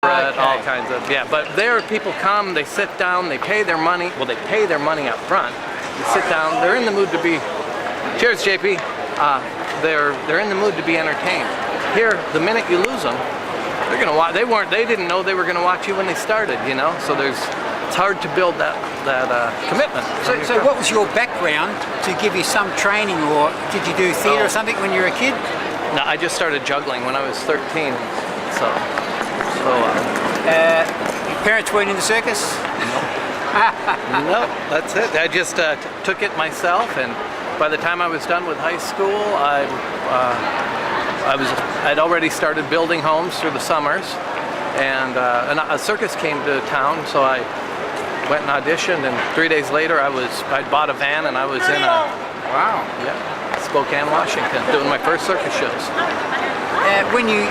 bread, all kinds of, yeah. But there people come, they sit down, they pay their money. Well, they pay their money up front. They sit down, they're in the mood to be, cheers JP, they're in the mood to be entertained. Here, the minute you lose them, they're gonna watch, they didn't know they were gonna watch you when they started, you know? So it's hard to build that commitment. So what was your background to give you some training, or did you do theatre or something when you were a kid? No, I just started juggling when I was 13, so parents weren't in the circus? No, that's it. I just took it myself, and by the time I was done with high school, I'd already started building homes through the summers, and a circus came to town, so I went and auditioned, and 3 days later I'd bought a van and I was in Spokane, Washington, doing my first circus shows. When you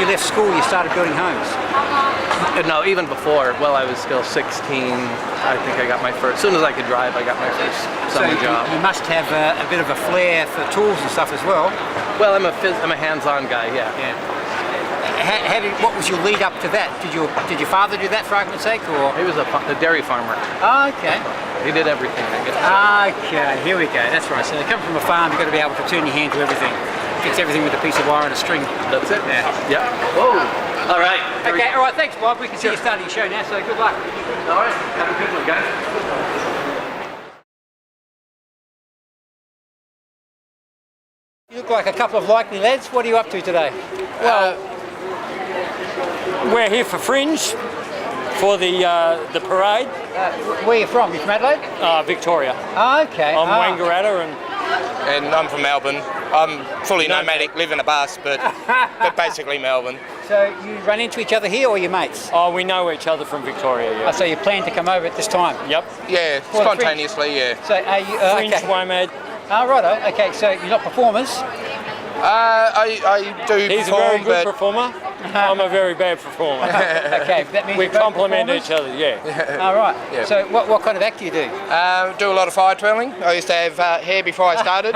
left school, you started building homes? No, even before. Well, I was still 16. I think I got my first. As soon as I could drive, I got my first summer job. You must have a bit of a flair for tools and stuff as well. Well, I'm a hands-on guy. Yeah. What was your lead up to that? Did your father do that, for argument's sake, or? He was a dairy farmer. Oh, okay. He did everything, I guess. Okay, here we go. That's right. So they come from a farm. You've got to be able to turn your hand to everything. Fix everything with a piece of wire and a string. That's it. Yeah. Whoa. All right. Okay. All right. Thanks, Bob. We can see you starting your show now. So good luck. All right. Have a good one, guys. You look like a couple of likely lads. What are you up to today? Well, we're here for Fringe, for the parade. Where are you from? You from Adelaide? Victoria. Oh, okay. I'm Wangaratta and I'm from Melbourne. I'm fully nomadic, live in a bus, but basically Melbourne. So you run into each other here, or your mates? Oh, we know each other from Victoria, yeah. Oh, so you plan to come over at this time? Yep. Yeah, spontaneously, yeah. So are you... Fringe, WOMAD. Oh, righto. Okay, so you're not performers? I do He's perform, a very good performer. I'm a very bad performer. Okay, that means we complement each other, yeah. All right. Yeah. So what kind of act do you do? Do a lot of fire twirling. I used to have hair before I started.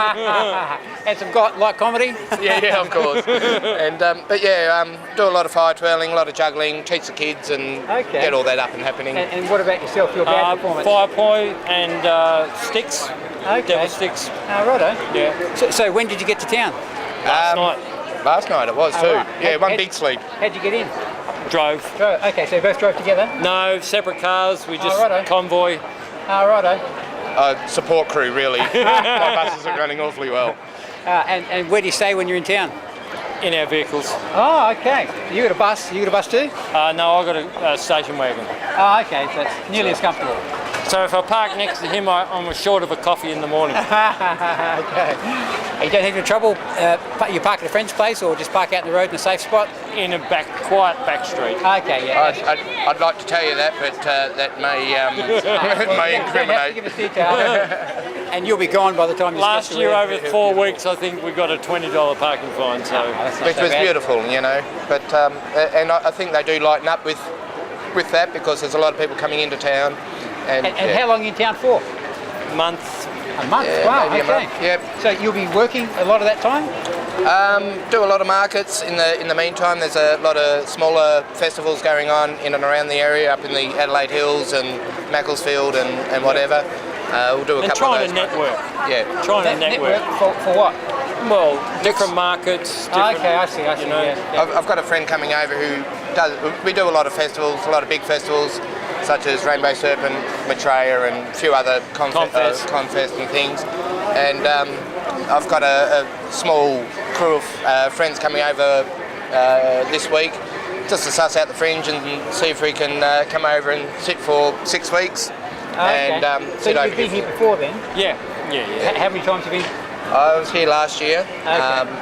And some light comedy? Yeah, of course. And but yeah, do a lot of fire twirling, a lot of juggling, teach the kids, and get all that up and happening. And what about yourself? Your bad performance? Fire poi and sticks. Okay. Devil sticks. Oh, righto. Yeah. So when did you get to town? Last night. Last night it was too. Right. Yeah, one big sleep. How'd you get in? Drove. Okay, so you both drove together? No, separate cars. We just righto. convoy. Oh, righto. Support crew, really. My buses are running awfully well. And where do you stay when you're in town? In our vehicles. Oh, okay. You got a bus? You got a bus too? No, I got a station wagon. Oh, okay. So it's nearly as comfortable. So if I park next to him, I'm short of a coffee in the morning. Okay. You don't have any trouble? You park at a friend's place, or just park out in the road in a safe spot? In a quiet back street. Okay, yeah. I'd like to tell you that, but that may incriminate. Give us detail. And you'll be gone by the time you Last year, over 4 weeks, I think we got a $20 parking fine. So which was beautiful, you know. But and I think they do lighten up with that, because there's a lot of people coming into town. And how long are you in town for? Month. A month? Yeah, wow, maybe okay. a month. Yep. So you'll be working a lot of that time? Do a lot of markets in the meantime. There's a lot of smaller festivals going on in and around the area, up in the Adelaide Hills and Macclesfield and whatever. We'll do a couple of those. And trying to network. Yeah. Trying to network. For what? Well, different markets. Different, okay, I see. You know. Yeah. I've got a friend coming over who does. We do a lot of festivals, a lot of big festivals, such as Rainbow Serpent, Maitreya, and a few other Confest and things. And I've got a small crew of friends coming over this week, just to suss out the Fringe and see if we can come over and sit for 6 weeks. Okay. And so you've been here before then? Yeah. How many times have you been? I was here last year,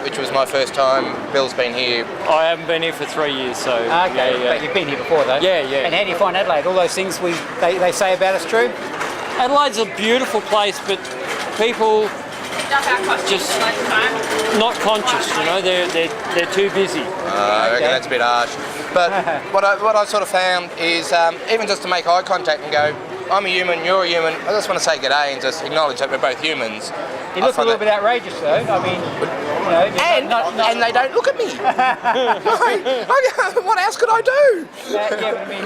which was my first time. Bill's been here. I haven't been here for 3 years, so... Okay, but you've been here before though? Yeah. And how do you find Adelaide? All those things they say about us true? Adelaide's a beautiful place, but people just not conscious, you know, they're too busy. I reckon that's a bit harsh. But what I sort of found is, even just to make eye contact and go, I'm a human, you're a human, I just want to say g'day and just acknowledge that we're both humans. You look a little bit outrageous though. I mean, And they don't look at me. What else could I do? Yeah, but I mean,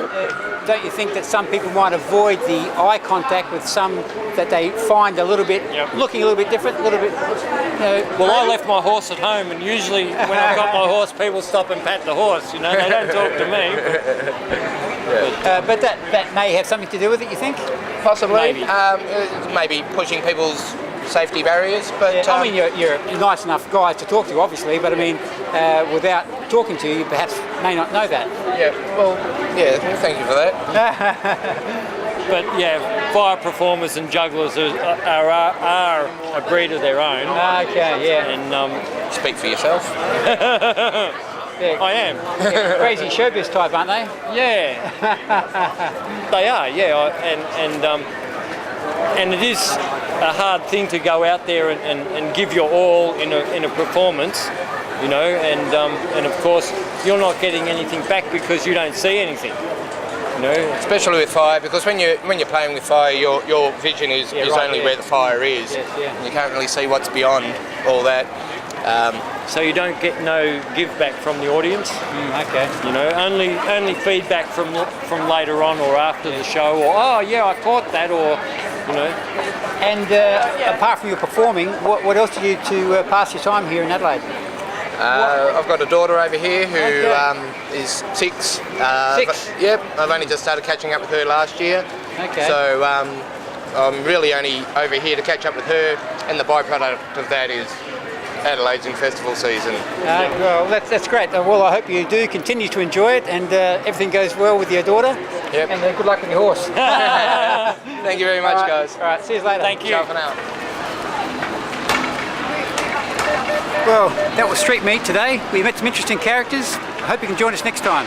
don't you think that some people might avoid the eye contact with some that they find a little bit, looking a little bit different, a little bit, Well, I left my horse at home, and usually when I've got my horse, people stop and pat the horse. You know, they don't talk to me. but that may have something to do with it, you think? Possibly. Maybe. Maybe pushing people's safety barriers, but I mean, you're a nice enough guy to talk to, obviously, but I mean, without talking to you, you perhaps may not know that. yeah. Well, yeah. Thank you for that. But yeah, fire performers and jugglers are a breed of their own. Okay, yeah. And Speak for yourself. Yeah. I am. Yeah, crazy showbiz type, aren't they? Yeah, they are. Yeah, and it is a hard thing to go out there and give your all in a performance, you know, and of course you're not getting anything back because you don't see anything, you know. Especially with fire, because when you're playing with fire, your vision is only where the fire is. Yes, yeah. You can't really see what's beyond all that. So you don't get no give back from the audience. Okay. You know, only feedback from later on or after the show, or oh yeah, I caught that, or you know. And apart from your performing, what else do you do to pass your time here in Adelaide? I've got a daughter over here who is 6. 6? Yep, I've only just started catching up with her last year. Okay. So I'm really only over here to catch up with her, and the byproduct of that is Adelaide's in festival season. Well, that's great. Well, I hope you do continue to enjoy it, and everything goes well with your daughter. Yep. And good luck with your horse. Thank you very much, guys. All right, see you later. Thank you. Ciao for now. Well, that was Street Meet today. We met some interesting characters. I hope you can join us next time.